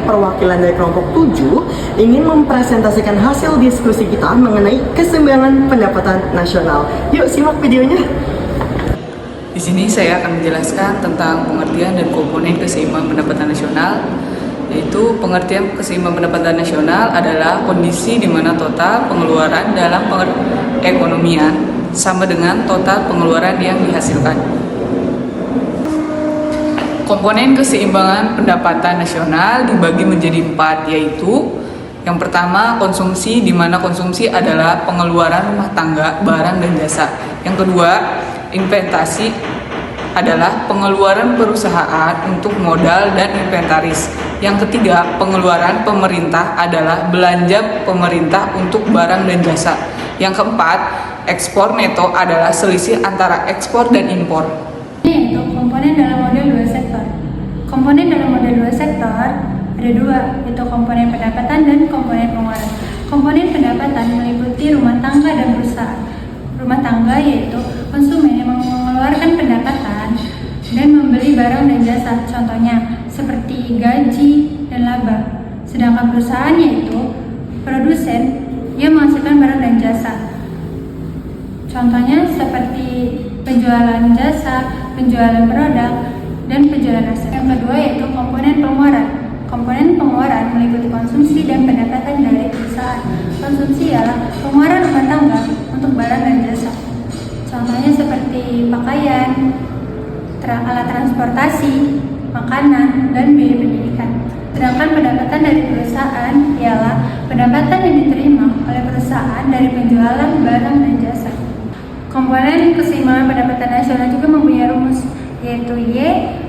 perwakilan dari kelompok 7 ingin mempresentasikan hasil diskusi kita mengenai keseimbangan pendapatan nasional. Yuk simak videonya. Di sini saya akan menjelaskan tentang pengertian dan komponen keseimbangan pendapatan nasional, yaitu pengertian keseimbangan pendapatan nasional adalah kondisi di mana total pengeluaran dalam perekonomian sama dengan total pengeluaran yang dihasilkan. Komponen keseimbangan pendapatan nasional dibagi menjadi 4, yaitu yang pertama konsumsi, di mana konsumsi adalah pengeluaran rumah tangga, barang dan jasa. Yang kedua, investasi adalah pengeluaran perusahaan untuk modal dan inventaris. Yang ketiga, pengeluaran pemerintah adalah belanja pemerintah untuk barang dan jasa. Yang keempat, ekspor neto adalah selisih antara ekspor dan impor. Yaitu komponen dalam model 2 sektor. Komponen dalam model 2 sektor ada 2, yaitu komponen pendapatan dan komponen pengeluaran. Komponen pendapatan meliputi rumah tangga dan perusahaan. Rumah tangga yaitu konsumen yang mengeluarkan pendapatan dan membeli barang dan jasa, contohnya seperti gaji dan laba. Sedangkan perusahaan yaitu produsen yang menghasilkan barang dan jasa, contohnya seperti penjualan jasa, penjualan produk, dan penjualan aset. Yang kedua yaitu komponen pengeluaran. Komponen pengeluaran meliputi konsumsi dan pendapatan dari perusahaan. Konsumsi ialah pengeluaran rumah tangga untuk barang dan jasa, contohnya seperti pakaian, alat transportasi, makanan, dan biaya pendidikan. Sedangkan pendapatan dari perusahaan ialah pendapatan yang diterima oleh perusahaan dari penjualan barang dan jasa. Komponen keseimbangan pendapatan nasional juga mempunyai rumus, yaitu Y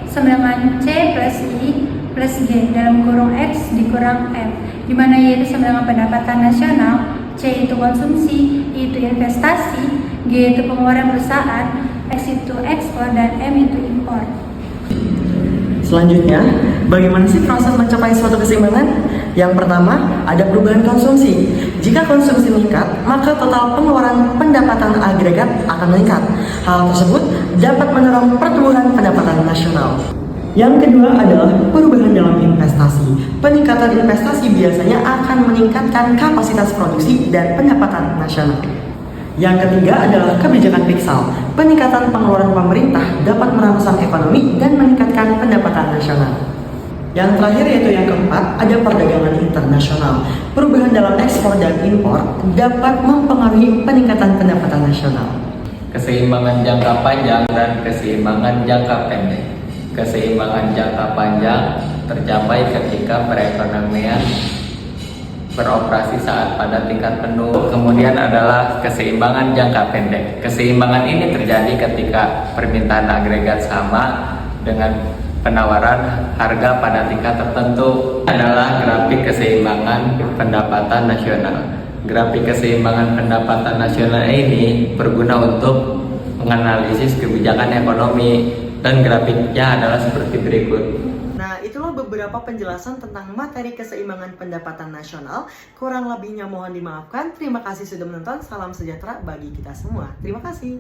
semilangan C plus I plus G dalam kurung X dikurang M, di mana Y itu semilangan pendapatan nasional, C itu konsumsi, I itu investasi, G itu pengeluaran perusahaan, X itu ekspor, dan M itu impor. Selanjutnya, bagaimana sih proses mencapai suatu keseimbangan? Yang pertama, ada perubahan konsumsi. Jika konsumsi meningkat, maka total pengeluaran pendapatan agregat akan meningkat. Hal tersebut dapat mendorong pertumbuhan pendapatan nasional. Yang kedua adalah perubahan dalam investasi. Peningkatan investasi biasanya akan meningkatkan kapasitas produksi dan pendapatan nasional. Yang ketiga adalah kebijakan fiskal. Peningkatan pengeluaran pemerintah dapat merangsang ekonomi dan meningkatkan pendapatan nasional. Yang terakhir yaitu yang keempat, ada perdagangan internasional. Perubahan dalam ekspor dan impor dapat mempengaruhi peningkatan pendapatan nasional. Keseimbangan jangka panjang dan keseimbangan jangka pendek. Keseimbangan jangka panjang tercapai ketika perekonomian beroperasi saat pada tingkat penuh. Kemudian adalah keseimbangan jangka pendek. Keseimbangan ini terjadi ketika permintaan agregat sama dengan penawaran harga pada tingkat tertentu. Adalah grafik keseimbangan pendapatan nasional. Grafik keseimbangan pendapatan nasional ini berguna untuk menganalisis kebijakan ekonomi, dan grafiknya adalah seperti berikut. Nah, itulah beberapa penjelasan tentang materi keseimbangan pendapatan nasional. Kurang lebihnya mohon dimaafkan. Terima kasih sudah menonton. Salam sejahtera bagi kita semua. Terima kasih.